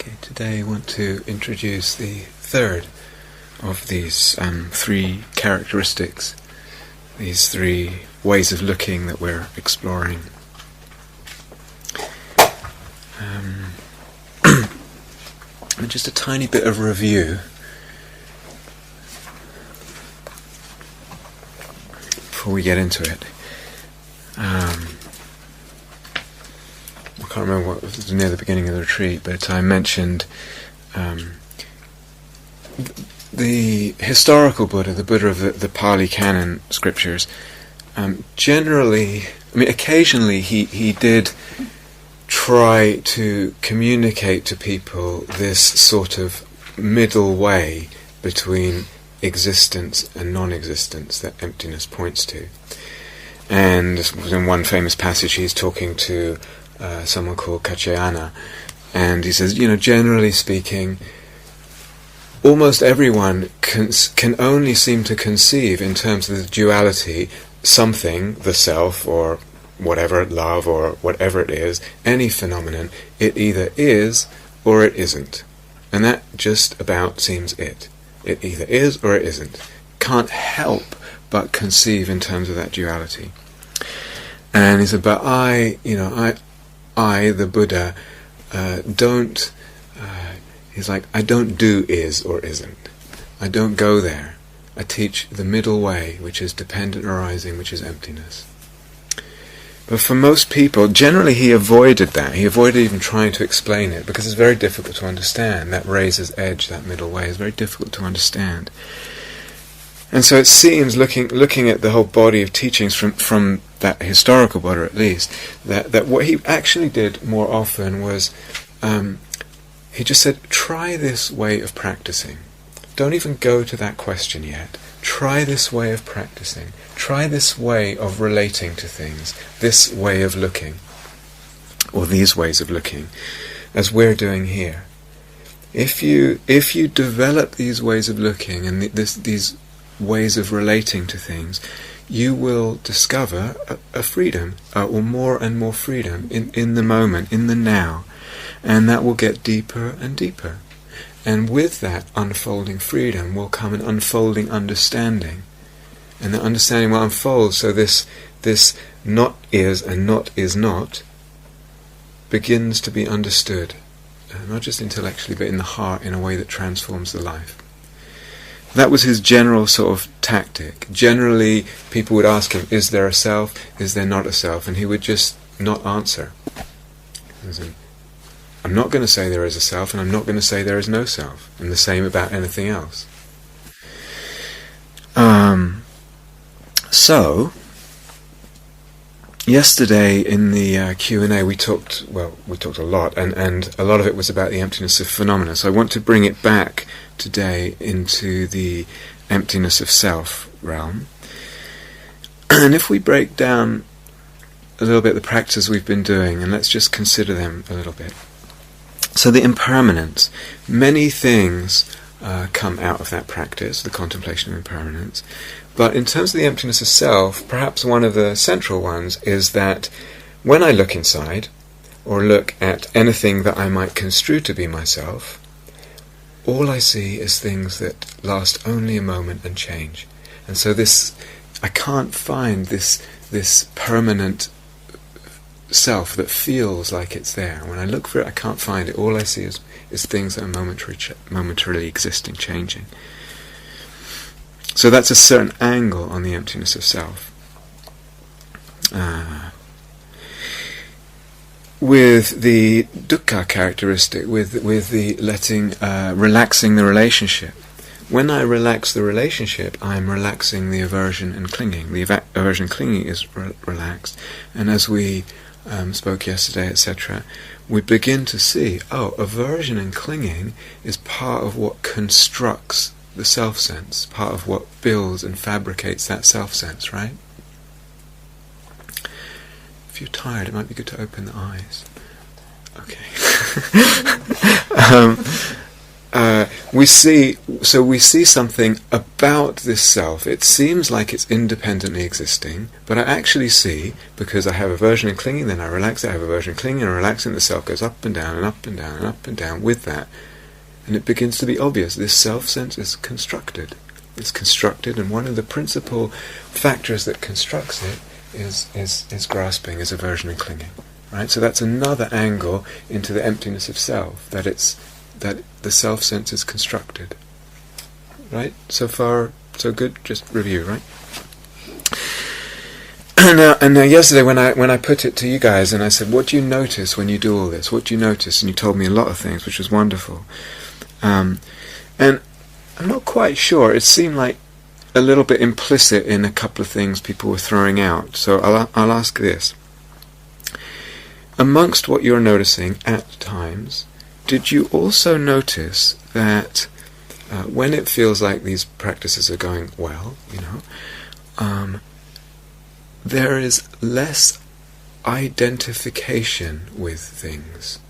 Okay, today I want to introduce the third of these three characteristics, these three ways of looking that we're exploring. And just a tiny bit of review before we get into it. I can't remember what was near the beginning of the retreat, but I mentioned the historical Buddha, the Buddha of the Pali Canon scriptures. Generally, occasionally he did try to communicate to people this sort of middle way between existence and non-existence that emptiness points to. And in one famous passage he's talking to someone called Kaccayana, and he says, generally speaking, almost everyone can only seem to conceive in terms of the duality something, the self, or whatever, love, or whatever it is, any phenomenon, it either is or it isn't. And that just about seems it. It either is or it isn't. Can't help but conceive in terms of that duality. And he said, but I, the Buddha, don't, he's like, I don't do is or isn't. I don't go there. I teach the middle way, which is dependent arising, which is emptiness. But for most people, generally he avoided that. He avoided even trying to explain it, because it's very difficult to understand. That razor's edge, that middle way, is very difficult to understand. And so it seems, looking at the whole body of teachings from that historical Buddha at least, that what he actually did more often was, he just said, try this way of practicing. Don't even go to that question yet. Try this way of practicing. Try this way of relating to things, this way of looking, or these ways of looking, as we're doing here. If you develop these ways of looking and these ways of relating to things, you will discover a freedom, or more and more freedom in the moment, in the now, and that will get deeper and deeper. And with that unfolding freedom will come an unfolding understanding. And the understanding will unfold, so this not is and not is not begins to be understood, not just intellectually but in the heart, in a way that transforms the life. That was his general sort of tactic. Generally, people would ask him, is there a self? Is there not a self? And he would just not answer. I'm not going to say there is a self, and I'm not going to say there is no self. And the same about anything else. So, yesterday in the Q&A we talked a lot, and a lot of it was about the emptiness of phenomena. So I want to bring it back today into the emptiness of self realm. And if we break down a little bit the practices we've been doing, and let's just consider them a little bit. So the impermanence, many things come out of that practice, the contemplation of impermanence. But in terms of the emptiness of self, perhaps one of the central ones is that when I look inside, or look at anything that I might construe to be myself, all I see is things that last only a moment and change. And so I can't find this permanent self that feels like it's there. When I look for it, I can't find it. All I see is things that are momentarily existing, changing. So that's a certain angle on the emptiness of self. With the dukkha characteristic, with the relaxing the relationship. When I relax the relationship, I'm relaxing the aversion and clinging. The aversion and clinging is relaxed, and as we spoke yesterday, etc., we begin to see, aversion and clinging is part of what constructs the self-sense, part of what builds and fabricates that self-sense, right? If you're tired, it might be good to open the eyes. Okay. we see something about this self. It seems like it's independently existing, but I actually see, because I have aversion and clinging, then I relax it, I have aversion and clinging and relaxing, the self goes up and down and up and down and up and down with that. And it begins to be obvious. This self-sense is constructed. It's constructed, and one of the principal factors that constructs it is grasping, is aversion and clinging. Right? So that's another angle into the emptiness of self, that the self-sense is constructed. Right? So far, so good. Just review, right? And now yesterday when I put it to you guys and I said, what do you notice when you do all this? What do you notice? And you told me a lot of things, which was wonderful. And I'm not quite sure. It seemed like a little bit implicit in a couple of things people were throwing out. So I'll ask this. Amongst what you're noticing at times, did you also notice that when it feels like these practices are going well, there is less identification with things?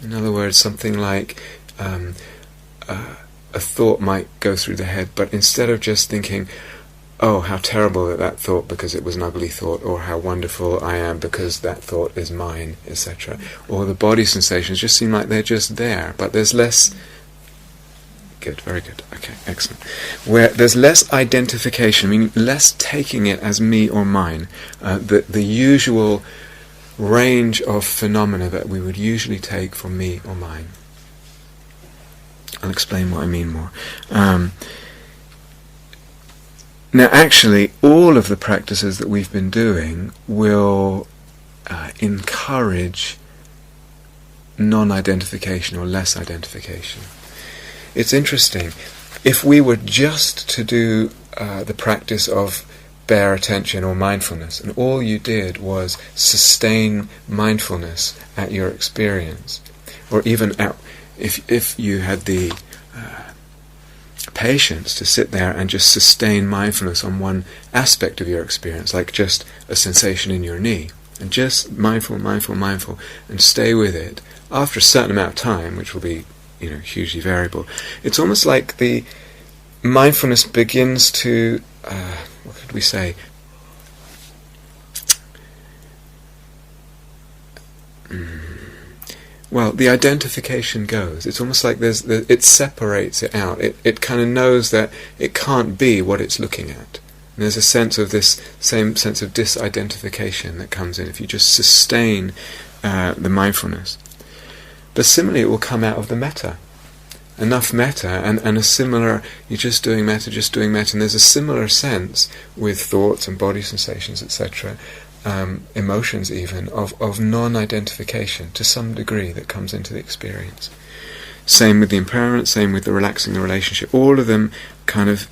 In other words, something like a thought might go through the head, but instead of just thinking, oh, how terrible that thought because it was an ugly thought, or how wonderful I am because that thought is mine, etc. Or the body sensations just seem like they're just there, but there's less... Good, very good, okay, excellent. Where there's less identification, meaning less taking it as me or mine, the usual range of phenomena that we would usually take for me or mine. I'll explain what I mean more. Now, actually, all of the practices that we've been doing will encourage non-identification or less identification. It's interesting. If we were just to do the practice of bare attention or mindfulness, and all you did was sustain mindfulness at your experience, or even if you had the patience to sit there and just sustain mindfulness on one aspect of your experience, like just a sensation in your knee, and just mindful, and stay with it, after a certain amount of time, which will be hugely variable, it's almost like the mindfulness begins to, what could we say, well, the identification goes. It's almost like it separates it out. It kind of knows that it can't be what it's looking at. And there's a sense of this same sense of disidentification that comes in if you just sustain the mindfulness. But similarly, it will come out of the metta. Enough metta, and a similar, you're just doing metta, and there's a similar sense with thoughts and body sensations, etc., emotions even, of non-identification to some degree that comes into the experience. Same with the impermanence, same with the relaxing the relationship. All of them kind of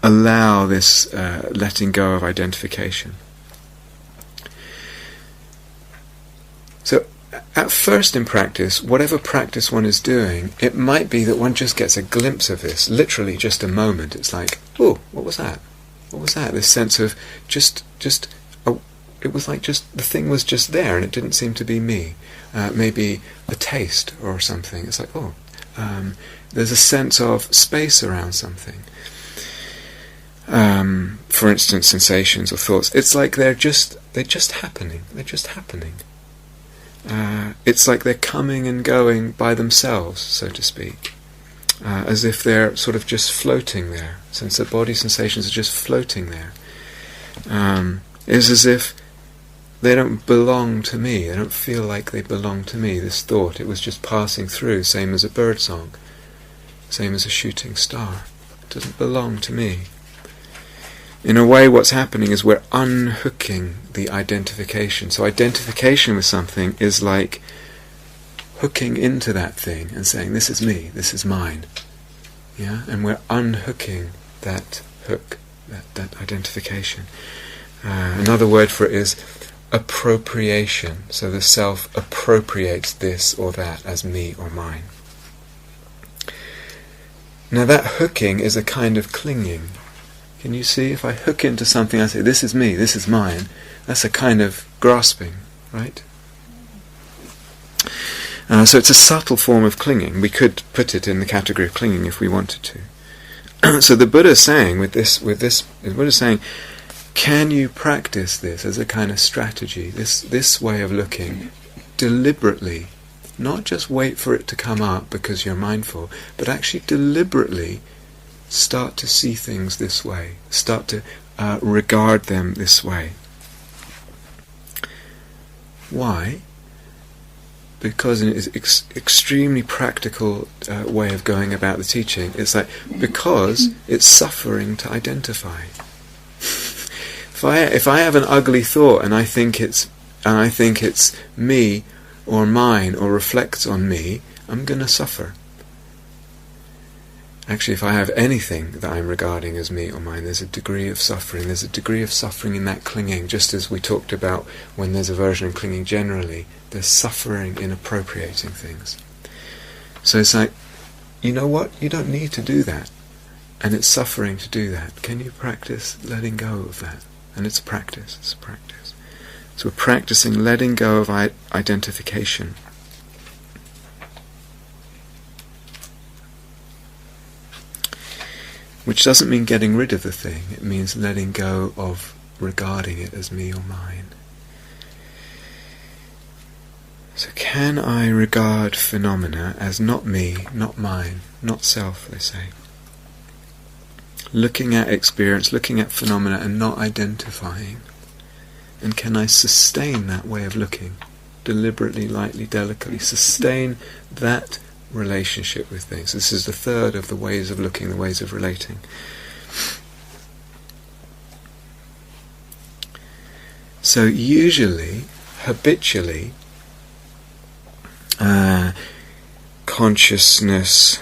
allow this letting go of identification. So at first in practice, whatever practice one is doing, it might be that one just gets a glimpse of this, literally just a moment. It's like, oh, what was that? What was that? This sense of it was like just, the thing was just there and it didn't seem to be me. Maybe a taste or something. It's like, there's a sense of space around something. For instance, sensations or thoughts. It's like they're just happening. They're just happening. It's like they're coming and going by themselves, so to speak. As if they're sort of just floating there. Since the body sensations are just floating there. It's as if they don't belong to me. They don't feel like they belong to me. This thought, it was just passing through, same as a bird song, same as a shooting star. It doesn't belong to me. In a way, what's happening is we're unhooking the identification. So identification with something is like hooking into that thing and saying, this is me, this is mine. Yeah, and we're unhooking that hook, that identification. Another word for it is appropriation. So the self appropriates this or that as me or mine. Now that hooking is a kind of clinging. Can you see? If I hook into something, I say, this is me, this is mine, that's a kind of grasping, right? So it's a subtle form of clinging. We could put it in the category of clinging if we wanted to. So the Buddha is saying the Buddha is saying, can you practice this as a kind of strategy, this way of looking, deliberately, not just wait for it to come up because you're mindful, but actually deliberately start to see things this way, start to regard them this way. Why? Because it is extremely practical way of going about the teaching. It's like, because it's suffering to identify. If I have an ugly thought and I think it's me or mine or reflects on me, I'm going to suffer. Actually, if I have anything that I'm regarding as me or mine, there's a degree of suffering. There's a degree of suffering in that clinging, just as we talked about when there's aversion and clinging generally. There's suffering in appropriating things. So it's like, you know what? You don't need to do that. And it's suffering to do that. Can you practice letting go of that? And it's a practice. It's a practice. So we're practicing letting go of identification. Which doesn't mean getting rid of the thing. It means letting go of regarding it as me or mine. So can I regard phenomena as not me, not mine, not self, they say. Looking at experience, looking at phenomena and not identifying. And can I sustain that way of looking? Deliberately, lightly, delicately. Sustain that relationship with things. This is the third of the ways of looking, the ways of relating. So usually, habitually, consciousness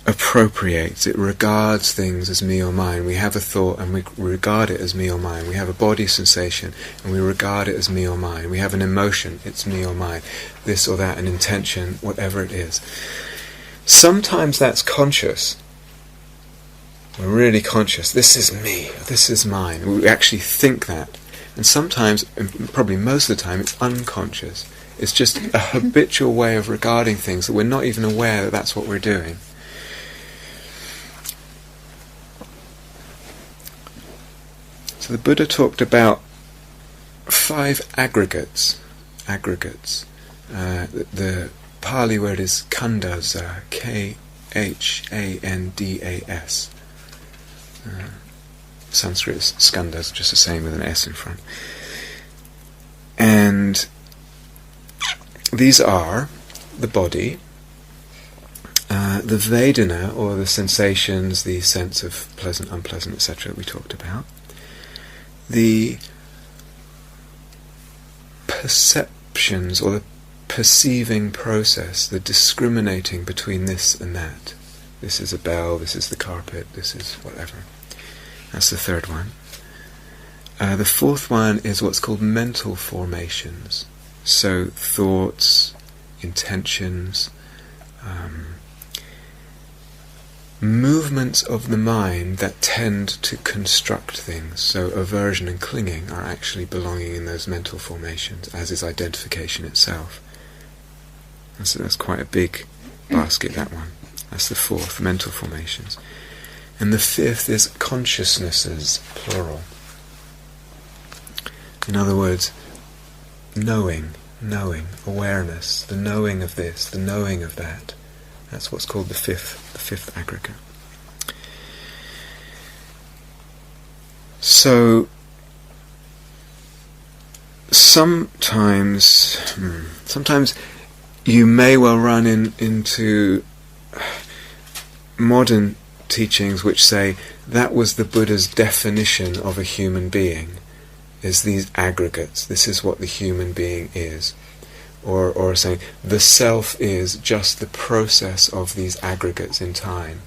appropriates, it regards things as me or mine. We have a thought and we regard it as me or mine. We have a body sensation and we regard it as me or mine. We have an emotion, it's me or mine. This or that, an intention, whatever it is. Sometimes that's conscious. We're really conscious. This is me, this is mine. We actually think that. And sometimes, and probably most of the time, it's unconscious. It's just a habitual way of regarding things that we're not even aware that that's what we're doing. So the Buddha talked about 5 aggregates. The Pali word is skandhas, Khandas. Sanskrit is skandhas, just the same with an S in front. And these are the body, the Vedana, or the sensations, the sense of pleasant, unpleasant, etc. that we talked about, the perceptions, or the perceiving process, the discriminating between this and that. This is a bell, this is the carpet, this is whatever. That's the third one. The fourth one is what's called mental formations. So thoughts, intentions, movements of the mind that tend to construct things. So aversion and clinging are actually belonging in those mental formations, as is identification itself. And so that's quite a big basket, that one. That's the fourth, mental formations. And the fifth is consciousnesses, plural. In other words, knowing, awareness, the knowing of this, the knowing of that. That's what's called the fifth aggregate. So sometimes you may well run into modern teachings which say that was the Buddha's definition of a human being, is these aggregates. This is what the human being is. Or saying the self is just the process of these aggregates in time.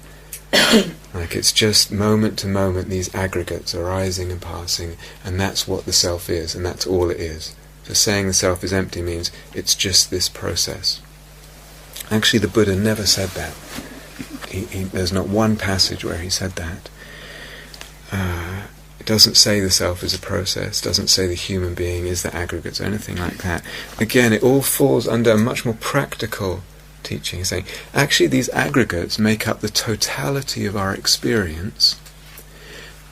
Like it's just moment to moment these aggregates arising and passing, and that's what the self is, and that's all it is. So saying the self is empty means it's just this process. Actually, the Buddha never said that. There's not one passage where he said that. It doesn't say the self is a process, doesn't say the human being is the aggregates or anything like that. Again, it all falls under a much more practical teaching, saying, actually these aggregates make up the totality of our experience,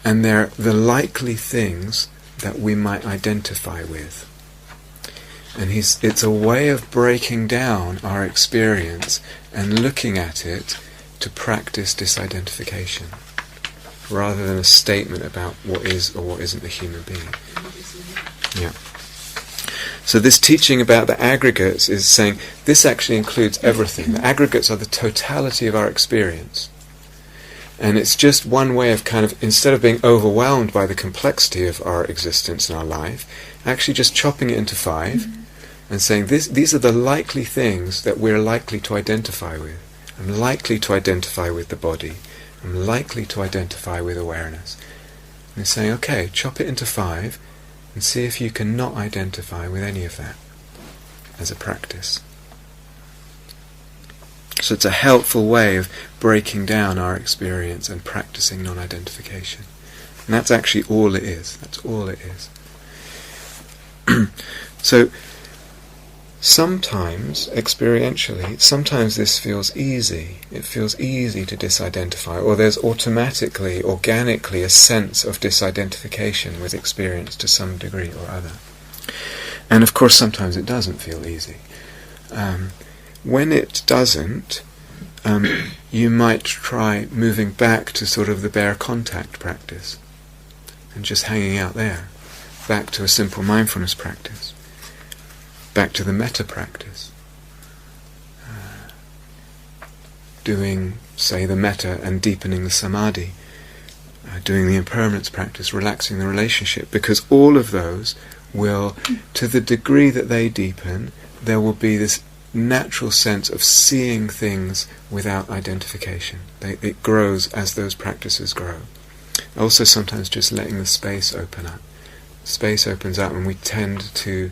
and they're the likely things that we might identify with. And it's a way of breaking down our experience and looking at it to practice disidentification, rather than a statement about what is or what isn't a human being. Yeah. So this teaching about the aggregates is saying this actually includes everything. The aggregates are the totality of our experience. And it's just one way of kind of, instead of being overwhelmed by the complexity of our existence and our life, actually just chopping it into 5 and saying these are the likely things that we're likely to identify with. I'm likely to identify with the body. I'm likely to identify with awareness. And it's saying, okay, chop it into 5 and see if you can not identify with any of that as a practice. So it's a helpful way of breaking down our experience and practicing non-identification. And that's actually all it is. That's all it is. So sometimes, experientially, sometimes this feels easy. It feels easy to disidentify, or there's automatically, organically a sense of disidentification with experience to some degree or other. And of course sometimes it doesn't feel easy. When it doesn't, you might try moving back to sort of the bare contact practice and just hanging out there, back to a simple mindfulness practice, back to the metta practice, doing, say, the metta and deepening the samadhi, doing the impermanence practice, relaxing the relationship, because all of those will, to the degree that they deepen, there will be this natural sense of seeing things without identification. It grows as those practices grow. Also sometimes just letting the space open up. Space opens up and we tend to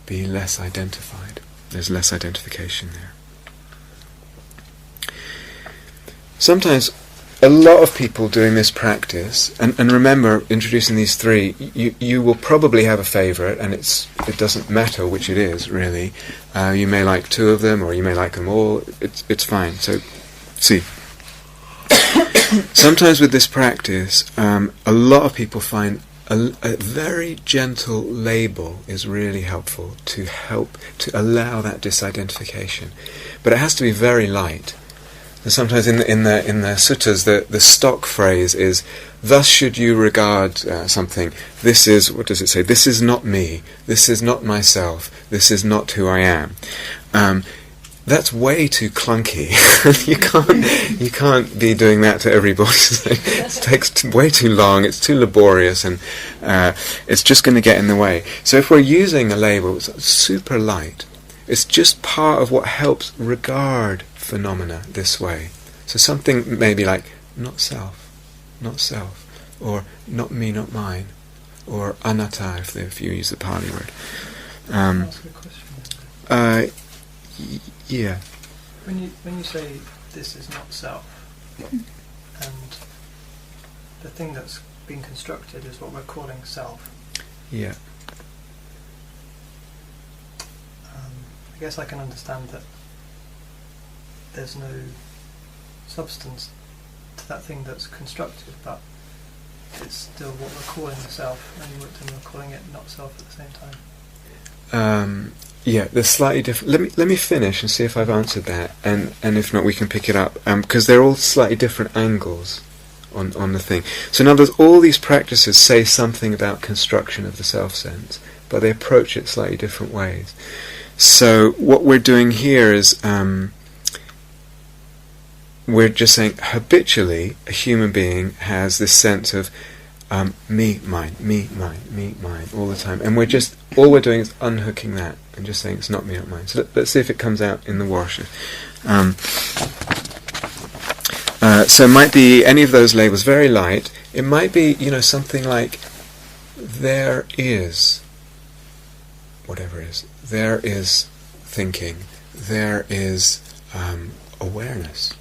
be less identified. There's less identification there. Sometimes a lot of people doing this practice, and remember, introducing these 3, you will probably have a favourite, and it doesn't matter which it is, really. You may like 2 of them, or you may like them all. It's fine. So, see. Sometimes with this practice, a lot of people find a very gentle label is really helpful to allow that disidentification. But it has to be very light. And sometimes in the suttas, the stock phrase is, "Thus should you regard something. This is," what does it say? "This is not me. This is not myself. This is not who I am." That's way too clunky. you can't be doing that to everybody. It takes way too long. It's too laborious, and it's just going to get in the way. So if we're using a label, it's super light. It's just part of what helps regard phenomena this way. So something maybe like not self, or not me, not mine, or anatta if you use the Pali word. Yeah. When you say this is not self, and the thing that's been constructed is what we're calling self. Yeah. I guess I can understand that there's no substance to that thing that's constructed, but it's still what we're calling the self, and we're calling it not self at the same time. Yeah, they're slightly different. Let me finish and see if I've answered that, and if not, we can pick it up, because they're all slightly different angles on the thing. So in other words, all these practices say something about construction of the self-sense, but they approach it slightly different ways. So what we're doing here is we're just saying habitually a human being has this sense of me, mine all the time, and all we're doing is unhooking that and just saying it's not me, not mine. So let's see if it comes out in the wash. So it might be any of those labels, very light. It might be, something like there is whatever it is. There is thinking. There is awareness.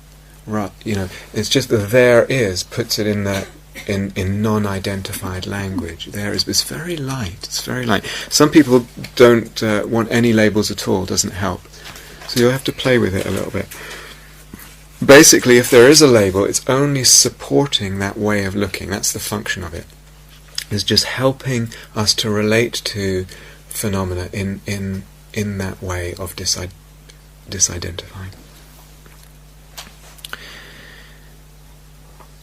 Right, it's just the there is puts it in the in non-identified language. It's very light. It's very light. Some people don't want any labels at all. Doesn't help. So you'll have to play with it a little bit. Basically, if there is a label, it's only supporting that way of looking. That's the function of it. It's just helping us to relate to phenomena in that way of disidentifying.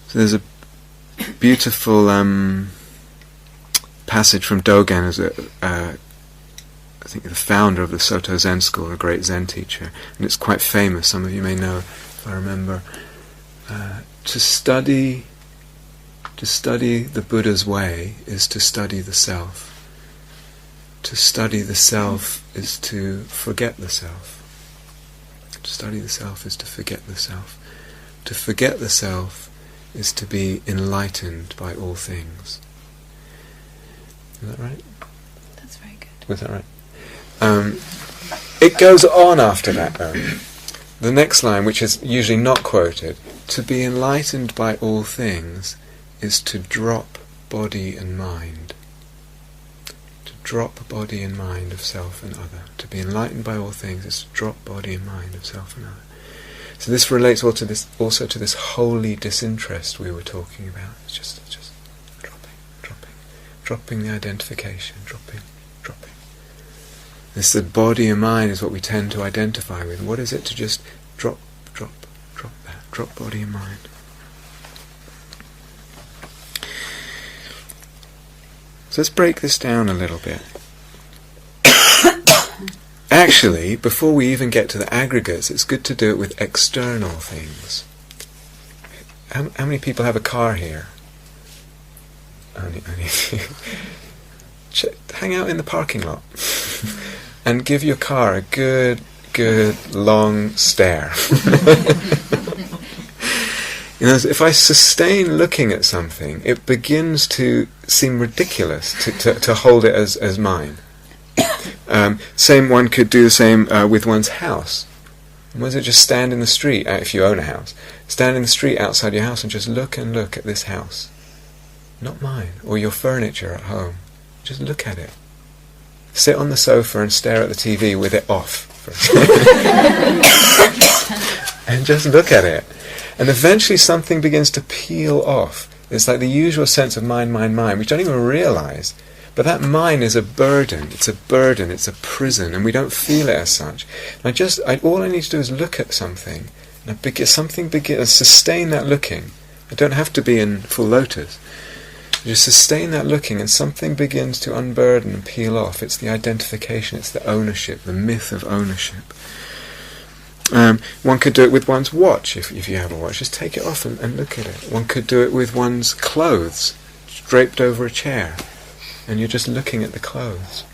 So there's a beautiful passage from Dogen, as I think the founder of the Soto Zen school, a great Zen teacher, and it's quite famous. Some of you may know, if I remember. To study the Buddha's way is to study the self. To study the self is to forget the self. To study the self is to forget the self. To forget the self is to be enlightened by all things. Is that right? That's very good. Was that right? It goes on after that, though. The next line, which is usually not quoted, to be enlightened by all things is to drop body and mind. To drop body and mind of self and other. To be enlightened by all things is to drop body and mind of self and other. So this relates also to this holy disinterest we were talking about. It's just dropping the identification, dropping. This, the body and mind is what we tend to identify with. What is it to just drop that, drop body and mind? So let's break this down a little bit. Actually, before we even get to the aggregates, it's good to do it with external things. How many people have a car here? Only hang out in the parking lot and give your car a good long stare. If I sustain looking at something, it begins to seem ridiculous to hold it as mine. One could do the same with one's house. Was it just stand in the street, if you own a house, stand in the street outside your house and just look at this house. Not mine. Or your furniture at home. Just look at it. Sit on the sofa and stare at the TV with it off. And just look at it. And eventually something begins to peel off. It's like the usual sense of mind, which you don't even realise. But that mind is a burden. It's a prison, and we don't feel it as such. And all I need to do is look at something, and sustain that looking. I don't have to be in full lotus. Just sustain that looking, and something begins to unburden and peel off. It's the identification, it's the ownership, the myth of ownership. One could do it with one's watch, if you have a watch. Just take it off and look at it. One could do it with one's clothes, draped over a chair, and you're just looking at the clothes.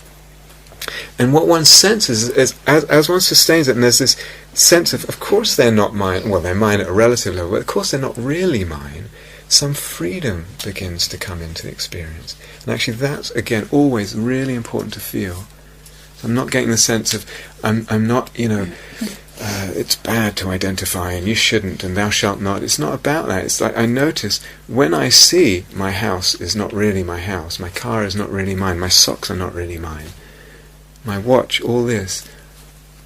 And what one senses is, as one sustains it, and there's this sense of course they're not mine, well, they're mine at a relative level, but of course they're not really mine, some freedom begins to come into the experience. And actually that's, again, always really important to feel. So I'm not getting the sense of, I'm not, it's bad to identify, and you shouldn't, and thou shalt not. It's not about that. It's like I notice when I see my house is not really my house, my car is not really mine, my socks are not really mine, my watch, all this,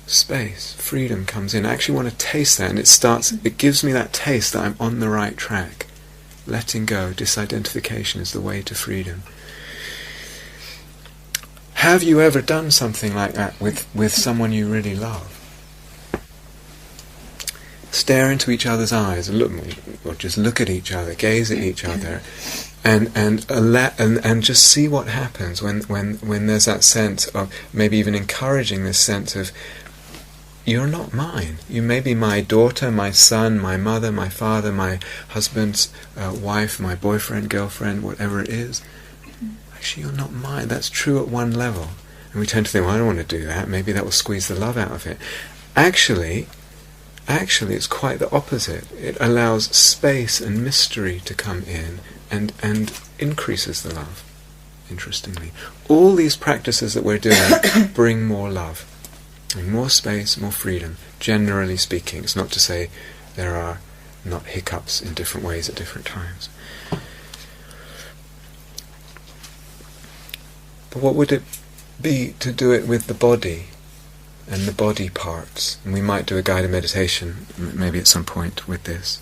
space, freedom comes in. I actually want to taste that, and it gives me that taste that I'm on the right track. Letting go, disidentification is the way to freedom. Have you ever done something like that with someone you really love? Stare into each other's eyes, or just look at each other, gaze at each other, and just see what happens when there's that sense of, maybe even encouraging this sense of, you're not mine. You may be my daughter, my son, my mother, my father, my husband's wife, my boyfriend, girlfriend, whatever it is. Actually, you're not mine. That's true at one level. And we tend to think, well, I don't want to do that. Maybe that will squeeze the love out of it. Actually, it's quite the opposite. It allows space and mystery to come in and increases the love, interestingly. All these practices that we're doing bring more love. And more space, more freedom, generally speaking. It's not to say there are not hiccups in different ways at different times. But what would it be to do it with the body and the body parts? And we might do a guided meditation maybe at some point with this.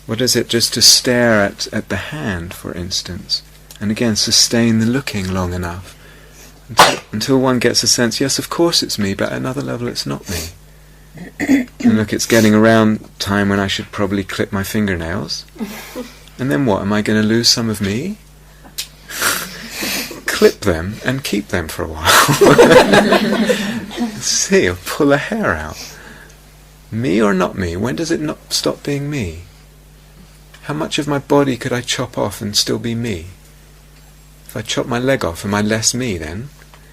What is it just to stare at the hand, for instance, and again sustain the looking long enough until one gets a sense, yes, of course it's me, but at another level it's not me. And look, it's getting around time when I should probably clip my fingernails. And then what? Am I going to lose some of me? Clip them and keep them for a while. See, or pull a hair out. Me or not me? When does it not stop being me? How much of my body could I chop off and still be me? If I chop my leg off, am I less me then?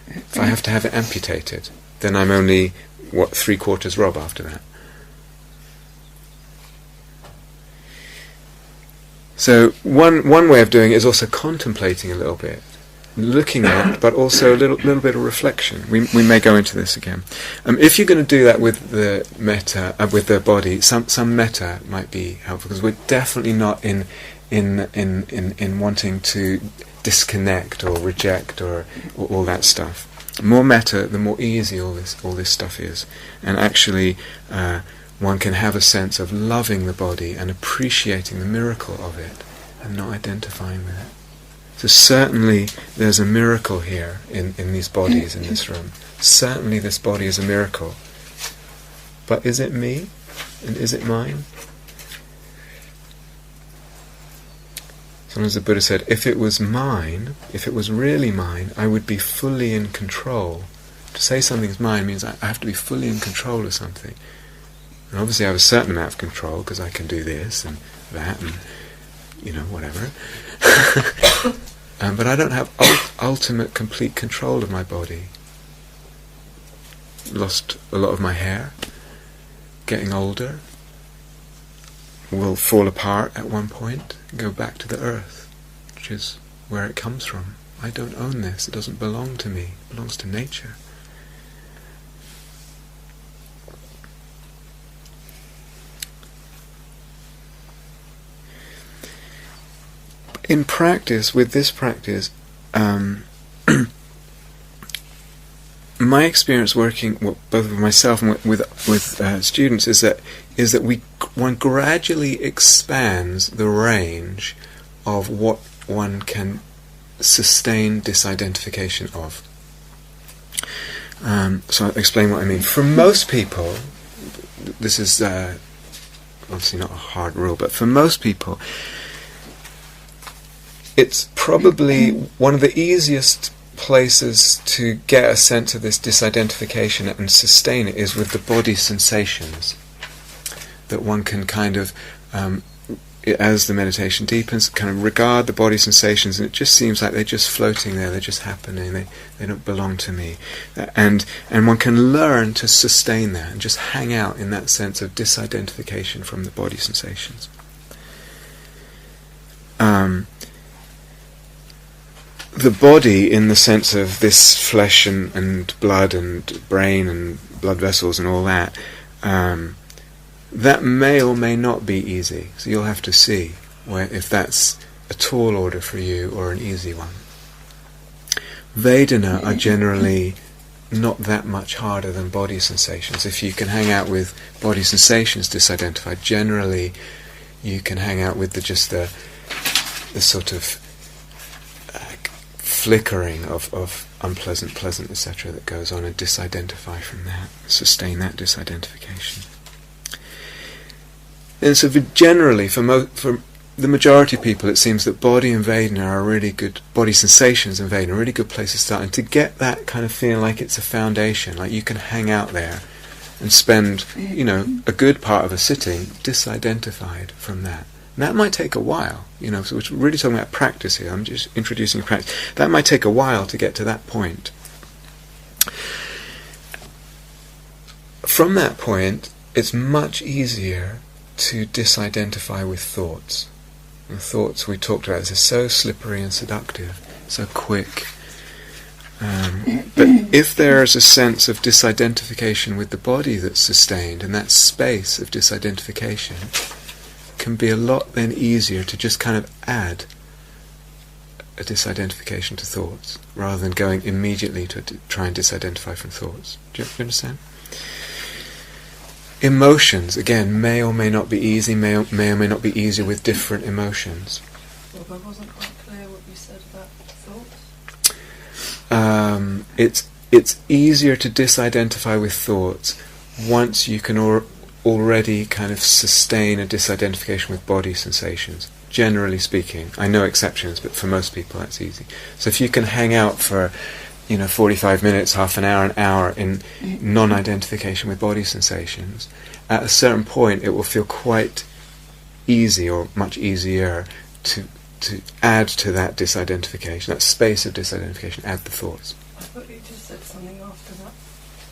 If I have to have it amputated, then I'm only, 3/4 Rob after that. So one way of doing it is also contemplating a little bit, looking at, but also a little bit of reflection. We may go into this again. If you're going to do that with the metta, with the body, some metta might be helpful, because we're definitely not in wanting to disconnect or reject or all that stuff. More metta, the more easy all this stuff is, and actually one can have a sense of loving the body and appreciating the miracle of it, and not identifying with it. So certainly there's a miracle here in these bodies in this room. Certainly this body is a miracle. But is it me? And is it mine? Sometimes the Buddha said, if it was mine, if it was really mine, I would be fully in control. To say something's mine means I have to be fully in control of something. And obviously I have a certain amount of control, because I can do this and that and, whatever. But I don't have ultimate, complete control of my body. Lost a lot of my hair, getting older, will fall apart at one point, and go back to the earth, which is where it comes from. I don't own this, it doesn't belong to me, it belongs to nature. In practice, with this practice, my experience working both with myself and with students is that one gradually expands the range of what one can sustain disidentification of. So I'll explain what I mean. For most people, this is obviously not a hard rule, but for most people, it's probably one of the easiest places to get a sense of this disidentification and sustain it is with the body sensations. That one can kind of, as the meditation deepens, kind of regard the body sensations, and it just seems like they're just floating there, they're just happening, they don't belong to me. And one can learn to sustain that and just hang out in that sense of disidentification from the body sensations. The body, in the sense of this flesh and blood and brain and blood vessels and all that, that may or may not be easy. So you'll have to see if that's a tall order for you or an easy one. Vedana are generally not that much harder than body sensations. If you can hang out with body sensations disidentified, generally you can hang out with the sort of flickering of unpleasant, pleasant, etc. that goes on, and disidentify from that, sustain that disidentification. And so generally, for the majority of people, it seems that body and Vedana are really good, body sensations and Vedana are really good places to start, and to get that kind of feeling like it's a foundation, like you can hang out there and spend, a good part of a sitting disidentified from that. And that might take a while, so we're really talking about practice here. I'm just introducing practice. That might take a while to get to that point. From that point, it's much easier to disidentify with thoughts. The thoughts we talked about are so slippery and seductive, so quick. But if there's a sense of disidentification with the body that's sustained, and that space of disidentification can be a lot then easier to just kind of add a disidentification to thoughts, rather than going immediately to try and disidentify from thoughts. Do you understand? Emotions, again, may or may not be easy, may or may not be easier with different emotions. Well, I wasn't quite clear what you said about thoughts. It's easier to disidentify with thoughts once you can already kind of sustain a disidentification with body sensations. Generally speaking, I know exceptions, but for most people that's easy. So if you can hang out for 45 minutes, half an hour in non-identification with body sensations, at a certain point it will feel quite easy, or much easier, to add to that disidentification, that space of disidentification, add the thoughts. I thought you just said something after that.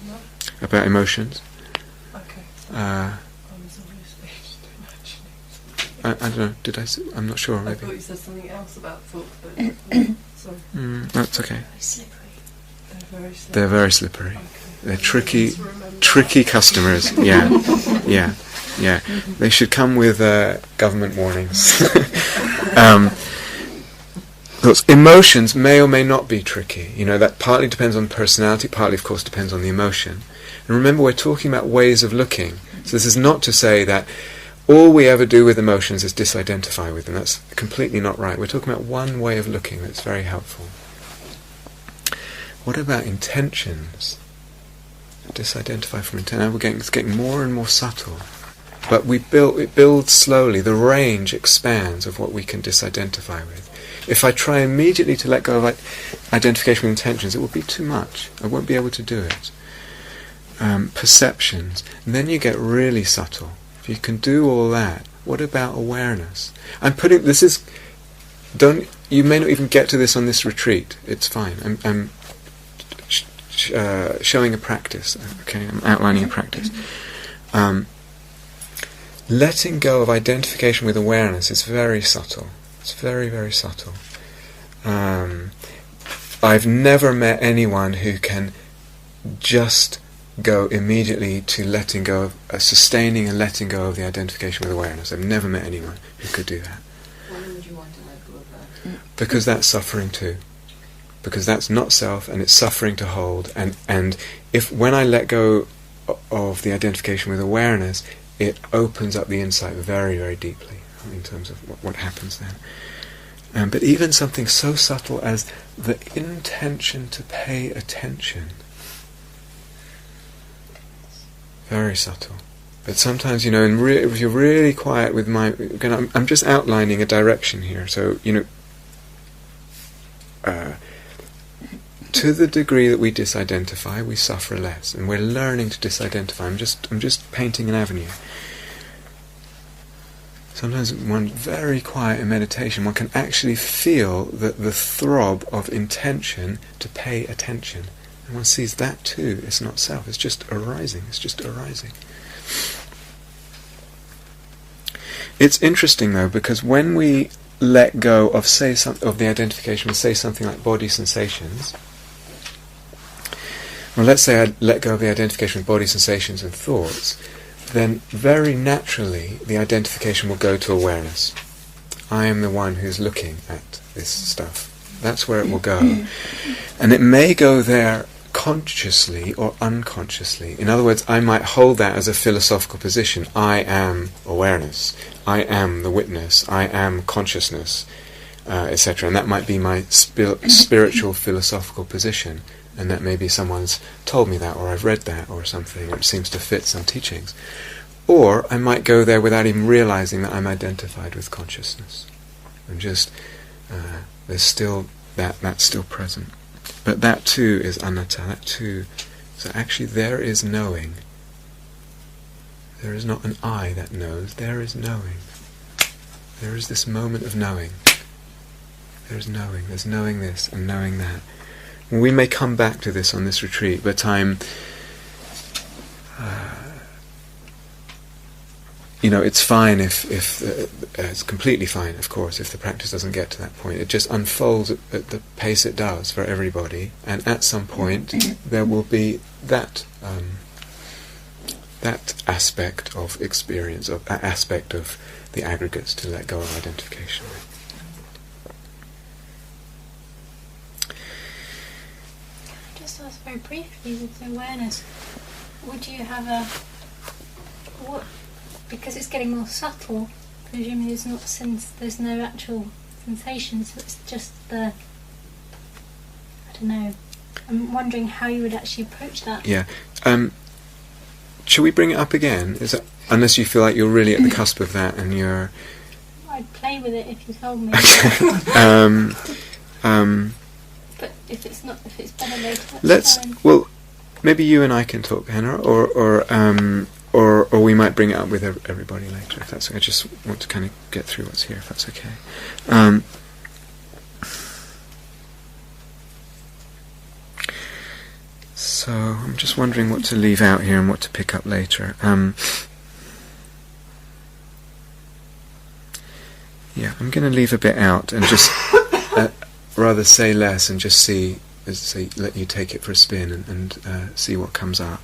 No? About emotions? Okay. I was obviously just imagining. I don't know, did I say? I'm not sure, I maybe. thought you said something else about thought, but sorry. That's okay. Very slippery. They're very slippery. They're very slippery. Okay. They're tricky customers. Yeah. They should come with government warnings. Thoughts, emotions may or may not be tricky. That partly depends on personality, partly, of course, depends on the emotion. And remember, we're talking about ways of looking. So this is not to say that all we ever do with emotions is disidentify with them. That's completely not right. We're talking about one way of looking that's very helpful. What about intentions? Disidentify from intent. Now it's getting more and more subtle. But it builds slowly. The range expands of what we can disidentify with. If I try immediately to let go of identification with intentions, it will be too much. I won't be able to do it. Perceptions. And then you get really subtle. If you can do all that, what about awareness? You may not even get to this on this retreat. It's fine. I'm showing a practice. Okay, I'm outlining a practice. Letting go of identification with awareness is very subtle. It's very, very subtle. I've never met anyone who can just go immediately to letting go of sustaining and letting go of the identification with awareness. I've never met anyone who could do that. Why would you want to let go of that? Because that's suffering too. Because that's not self, and it's suffering to hold. And if when I let go of the identification with awareness, it opens up the insight very, very deeply in terms of what happens then. But even something so subtle as the intention to pay attention, very subtle. But sometimes, if you're really quiet with I'm just outlining a direction here. So, to the degree that we disidentify, we suffer less, and we're learning to disidentify. I'm just painting an avenue. Sometimes one very quiet in meditation, one can actually feel the throb of intention to pay attention. And one sees that too. It's not self, it's just arising. It's interesting though, because when we let go of of the identification with something like body sensations, well, let's say I let go of the identification with body sensations and thoughts, then very naturally the identification will go to awareness. I am the one who's looking at this stuff. That's where it will go. And it may go there consciously or unconsciously. In other words, I might hold that as a philosophical position. I am awareness. I am the witness. I am consciousness, etc. And that might be my spiritual philosophical position. And that maybe someone's told me that, or I've read that, or something, or it seems to fit some teachings. Or I might go there without even realizing that I'm identified with consciousness. And just, there's still, that's still present. But that too is anatta, that too. So actually there is knowing. There is not an I that knows, there is knowing. There is this moment of knowing. There's knowing this and knowing that. We may come back to this on this retreat, but it's fine if it's completely fine, of course, if the practice doesn't get to that point. It just unfolds at the pace it does for everybody, and at some point there will be that aspect of experience, of aspect of the aggregates to let go of identification. very briefly with the awareness, would you have because it's getting more subtle, presumably there's no actual sensation, so it's just I don't know. I'm wondering how you would actually approach that. Yeah. Shall we bring it up again? Is that, unless you feel like you're really at the cusp of that and you're... I'd play with it if you told me. But if it's better later, that's fine. Well, maybe you and I can talk, Hannah, or we might bring it up with everybody later, if that's okay. I just want to kind of get through what's here, if that's okay. So I'm just wondering what to leave out here and what to pick up later. Yeah, I'm going to leave a bit out and just rather say less and just let you take it for a spin and see what comes up.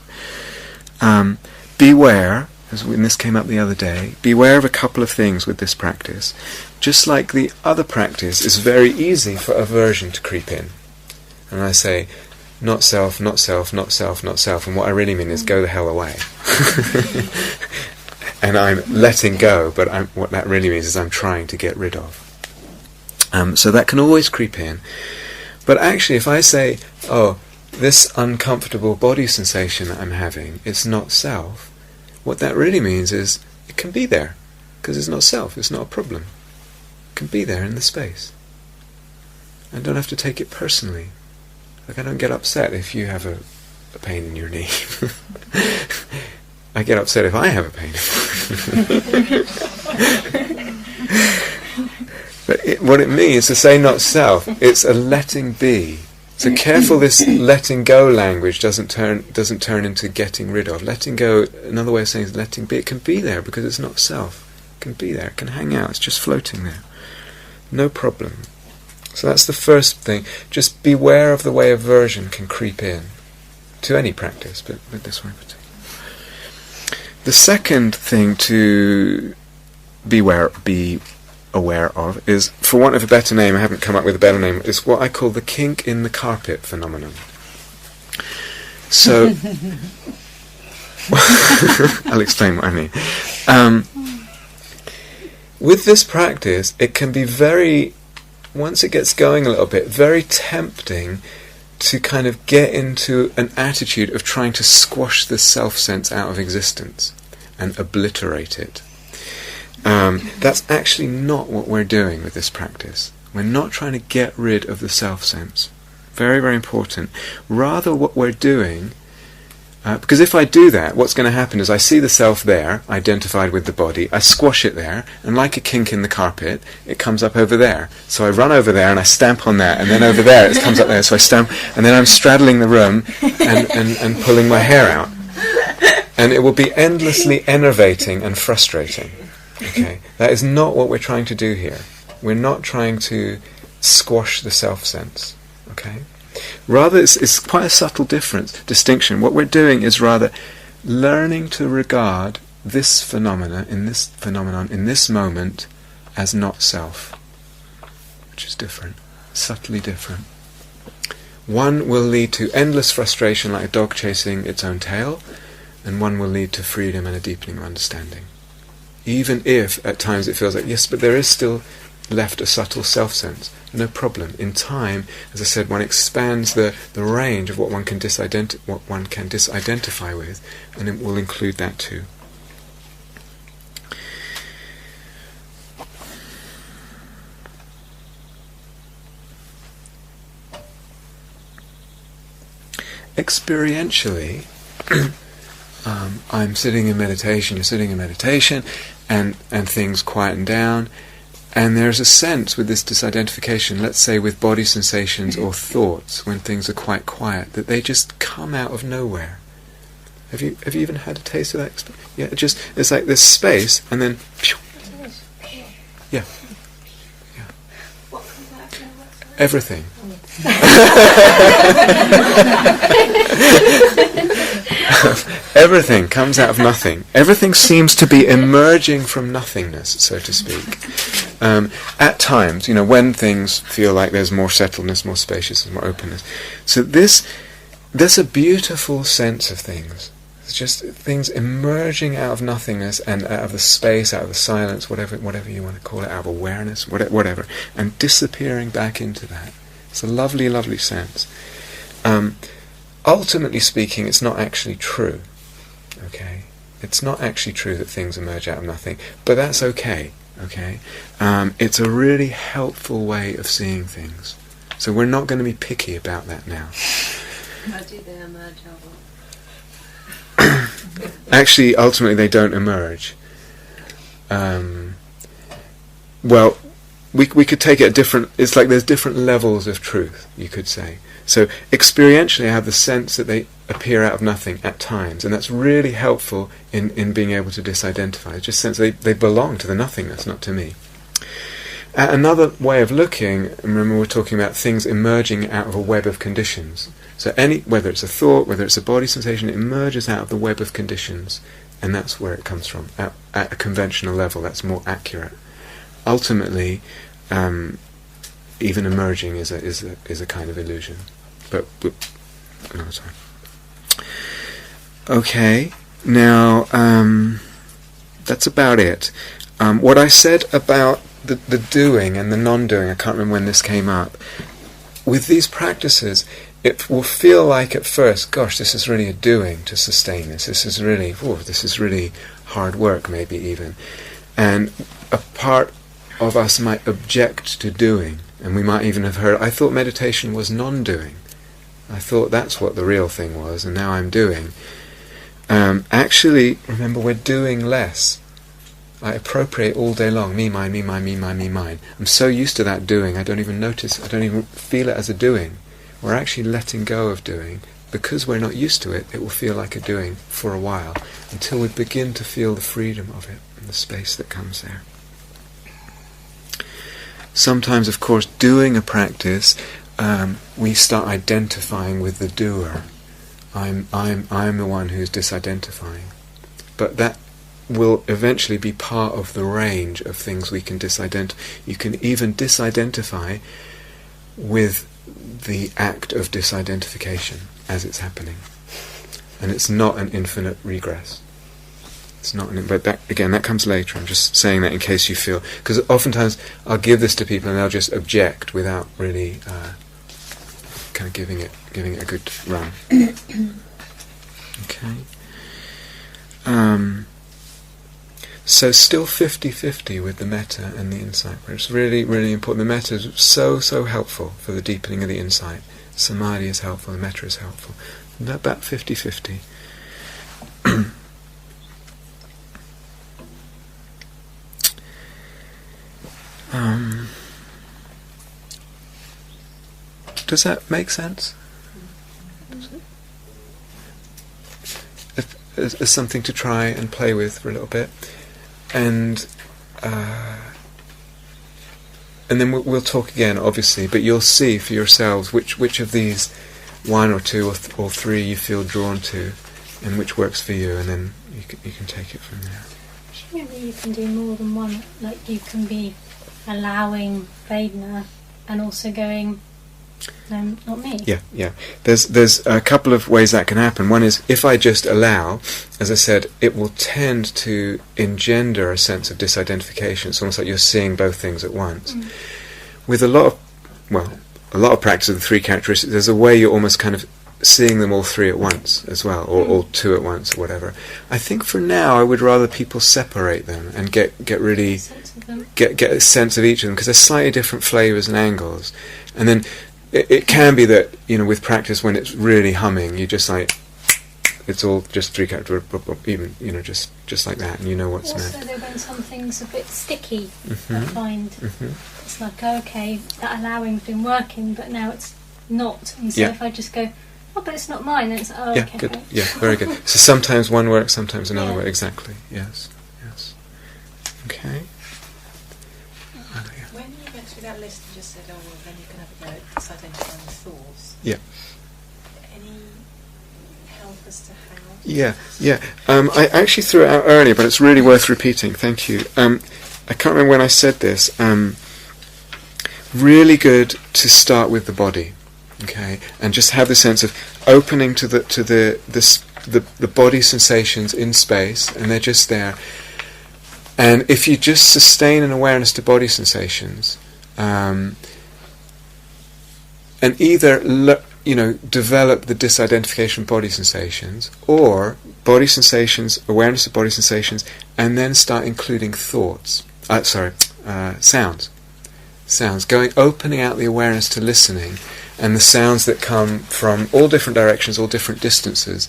Beware, as when this came up the other day, beware of a couple of things with this practice. Just like the other practice, it's very easy for aversion to creep in. And I say, not self, not self, not self, not self, and what I really mean is go the hell away. And I'm letting go, but what that really means is I'm trying to get rid of. So that can always creep in. But actually, if I say, oh, this uncomfortable body sensation that I'm having, it's not self, what that really means is it can be there, because it's not self, it's not a problem. It can be there in the space. I don't have to take it personally. Like, I don't get upset if you have a pain in your knee. I get upset if I have a pain. But what it means to say not self, it's a letting be. So careful this letting go language doesn't turn into getting rid of. Letting go, another way of saying is letting be. It can be there because it's not self. It can be there, it can hang out, it's just floating there. No problem. So that's the first thing. Just beware of the way aversion can creep in to any practice, but this one in particular. The second thing to be aware of is, for want of a better name, I haven't come up with a better name, is what I call the kink in the carpet phenomenon. So, I'll explain what I mean. With this practice, it can be once it gets going a little bit, very tempting to kind of get into an attitude of trying to squash the self-sense out of existence and obliterate it. That's actually not what we're doing with this practice. We're not trying to get rid of the self-sense. Very, very important. Rather, what we're doing, because if I do that, what's going to happen is I see the self there, identified with the body, I squash it there, and like a kink in the carpet, it comes up over there. So I run over there and I stamp on that, and then over there it comes up there, so I stamp, and then I'm straddling the room and pulling my hair out. And it will be endlessly enervating and frustrating. Okay, that is not what we're trying to do here. We're not trying to squash the self-sense. Okay, rather it's quite a subtle distinction. What we're doing is rather learning to regard this phenomenon in this moment as not self, which is different, subtly different. One will lead to endless frustration, like a dog chasing its own tail, and one will lead to freedom and a deepening of understanding. Even if at times it feels like, yes, but there is still left a subtle self-sense. No problem. In time, as I said, one expands the range of what one can disidentify with, and it will include that too. Experientially, I'm sitting in meditation, you're sitting in meditation, and things quieten down, and there's a sense with this disidentification, let's say with body sensations or thoughts, when things are quite quiet, that they just come out of nowhere. Have you even had a taste of that? Yeah, it's like this space, and then yeah. What comes out of nowhere? Everything. Everything comes out of nothing. Everything seems to be emerging from nothingness, so to speak. At times, when things feel like there's more settledness, more spaciousness, more openness. So this there's a beautiful sense of things. It's just things emerging out of nothingness and out of the space, out of the silence, whatever you want to call it, out of awareness, whatever, and disappearing back into that. It's a lovely, lovely sense. Ultimately speaking, it's not actually true. Okay, it's not actually true that things emerge out of nothing, but that's okay. Okay, it's a really helpful way of seeing things. So we're not going to be picky about that now. How do they emerge out of? Actually, ultimately, they don't emerge. Well, we could take it at different. It's like there's different levels of truth, you could say. So experientially, I have the sense that they appear out of nothing at times, and that's really helpful in being able to disidentify. It's just sense they belong to the nothingness, not to me. Another way of looking, remember we're talking about things emerging out of a web of conditions. So whether it's a thought, whether it's a body sensation, it emerges out of the web of conditions, and that's where it comes from. At a conventional level, that's more accurate. Ultimately, even emerging is a kind of illusion. But another time. Okay, now that's about it. What I said about the doing and the non-doing, I can't remember when this came up. With these practices, it will feel like at first, gosh, this is really a doing to sustain this. This is really hard work, maybe even. And a part of us might object to doing, and we might even have heard, I thought meditation was non-doing. I thought that's what the real thing was, and now I'm doing. Actually, remember, we're doing less. I appropriate all day long. Me, mine, me, mine, me, mine, me, mine. I'm so used to that doing, I don't even notice, I don't even feel it as a doing. We're actually letting go of doing. Because we're not used to it, it will feel like a doing for a while, until we begin to feel the freedom of it, and the space that comes there. Sometimes, of course, doing a practice, we start identifying with the doer. I'm the one who's disidentifying. But that will eventually be part of the range of things we can disidentify. You can even disidentify with the act of disidentification as it's happening. And it's not an infinite regress. It's not, but that again, that comes later. I'm just saying that in case you feel, because oftentimes I'll give this to people and they'll just object without really kind of giving it a good run. Okay. So still 50-50 with the metta and the insight. It's really, really important. The metta is so helpful for the deepening of the insight. Samadhi is helpful. The metta is helpful. About 50-50. Does that make sense? As something to try and play with for a little bit, and then we'll talk again, obviously. But you'll see for yourselves which of these, one or two or three, you feel drawn to, and which works for you, and then you can take it from there. Maybe you can do more than one. Like you can be allowing Vedana and also going, no, not me. Yeah. There's a couple of ways that can happen. One is, if I just allow, as I said, it will tend to engender a sense of disidentification. It's almost like you're seeing both things at once. With a lot of practice of the three characteristics, there's a way you're almost kind of seeing them all three at once as well, or all two at once, or whatever. I think for now I would rather people separate them and get really get a sense of each of them, because they're slightly different flavours and angles. And then it can be that, with practice, when it's really humming, you just like, it's all just three characters, even, just like that, and you know what's meant. Also, when something's a bit sticky, I find it's like, okay, that allowing's been working, but now it's not. And so if I just go, oh, but it's not mine, then it's, okay. Good. Right. Yeah, very good. So sometimes one works, sometimes another works. Exactly. Yes. Okay. When you went through that list, you just said, oh, well, then you can have a go at disidentifying the thoughts. Yeah. Any help as to how? Yeah. I actually threw it out earlier, but it's really worth repeating. Thank you. I can't remember when I said this. Really good to start with the body, okay, and just have the sense of, opening to the body sensations in space, and they're just there. And if you just sustain an awareness to body sensations, and either develop the disidentification of body sensations, or body sensations, awareness of body sensations, and then start including thoughts. Sounds, opening out the awareness to listening, and the sounds that come from all different directions, all different distances.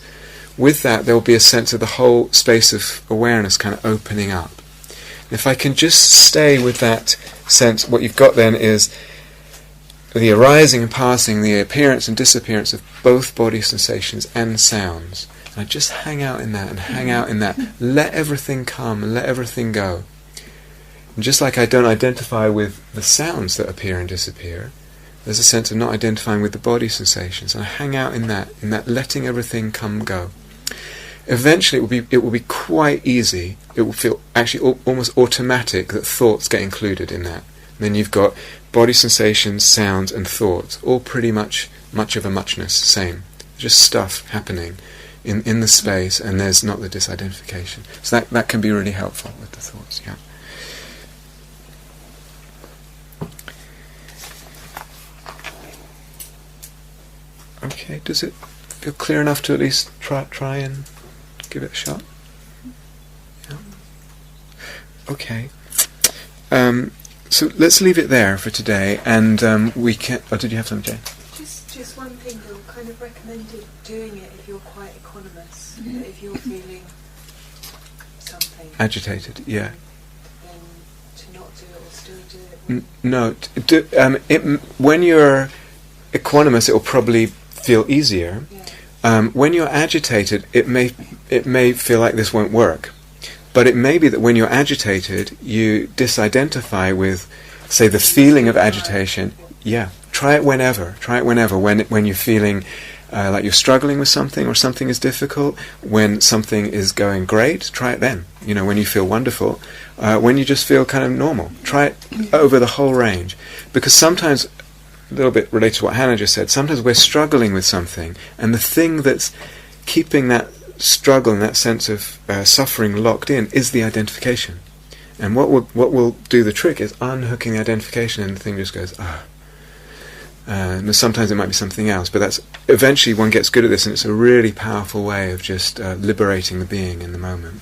With that, there will be a sense of the whole space of awareness kind of opening up. And if I can just stay with that sense, what you've got then is the arising and passing, the appearance and disappearance of both body sensations and sounds. And I just hang out in that and hang out in that. Let everything come and let everything go. And just like I don't identify with the sounds that appear and disappear, there's a sense of not identifying with the body sensations. And I hang out in that letting everything come and go. Eventually it will be quite easy. It will feel actually almost automatic that thoughts get included in that. And then you've got body sensations, sounds and thoughts, all pretty much of a muchness, same. Just stuff happening in the space, and there's not the disidentification. So that can be really helpful with the thoughts, yeah. Okay, does it feel clear enough to at least try and give it a shot? Yeah. Okay. So let's leave it there for today, and we can. Oh, did you have something, Jane? Just one thing. You'll kind of recommended doing it if you're quite equanimous, but if you're feeling something agitated, yeah. Then to not do it or still do it. No, when you're equanimous, it will probably feel easier. Yeah. When you're agitated, it may feel like this won't work. But it may be that when you're agitated, you disidentify with, say, the feeling of agitation. Yeah, try it whenever. When you're feeling like you're struggling with something, or something is difficult. When something is going great, try it then. When you feel wonderful. When you just feel kind of normal. Try it over the whole range. Because sometimes, a little bit related to what Hannah just said, sometimes we're struggling with something, and the thing that's keeping that struggle and that sense of suffering locked in is the identification. And what will do the trick is unhooking the identification, and the thing just goes, sometimes it might be something else, but that's eventually one gets good at this, and it's a really powerful way of just liberating the being in the moment.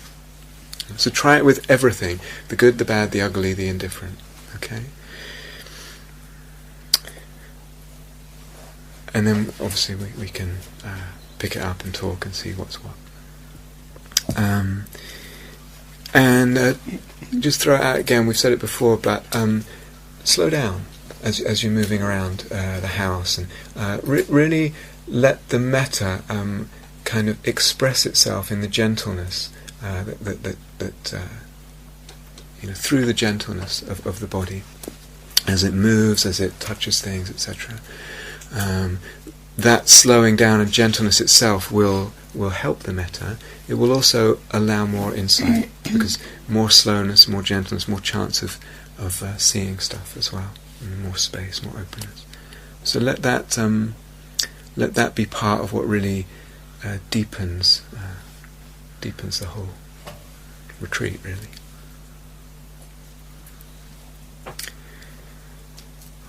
So try it with everything: the good, the bad, the ugly, the indifferent. Okay. And then obviously we can pick it up and talk and see what's what. And just throw it out again, we've said it before, but slow down as you're moving around the house, and really let the metta kind of express itself in the gentleness through the gentleness of the body as it moves, as it touches things, etc. That slowing down and gentleness itself will help the metta. It will also allow more insight, because more slowness, more gentleness, more chance of seeing stuff as well, and more space, more openness. So let that be part of what really deepens the whole retreat, really.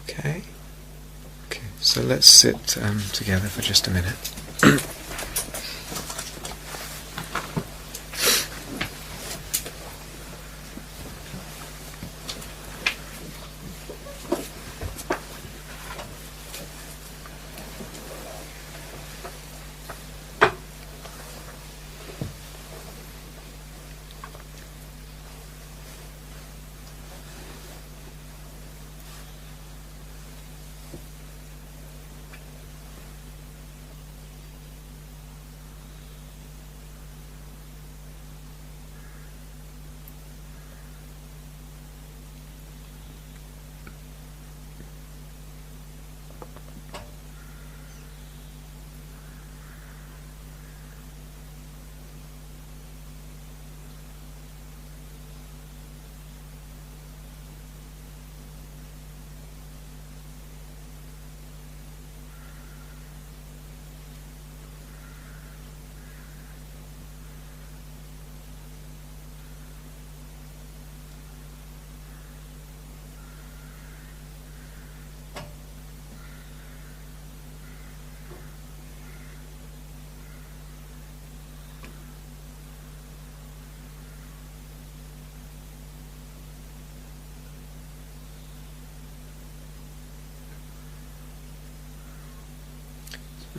Okay. So let's sit together for just a minute.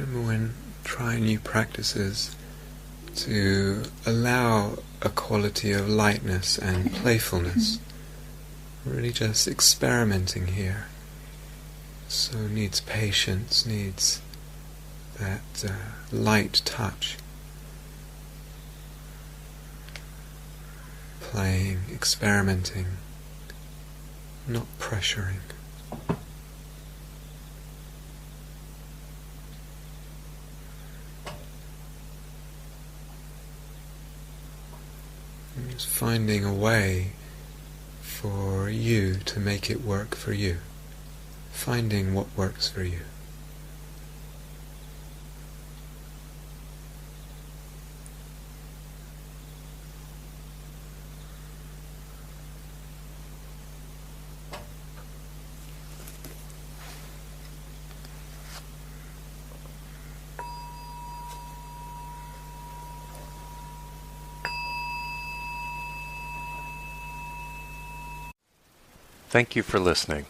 remember when trying new practices to allow a quality of lightness and playfulness. Really just experimenting here. So needs patience, needs that light touch. Playing, experimenting, not pressuring. And just finding a way for you to make it work for you. Finding what works for you. Thank you for listening.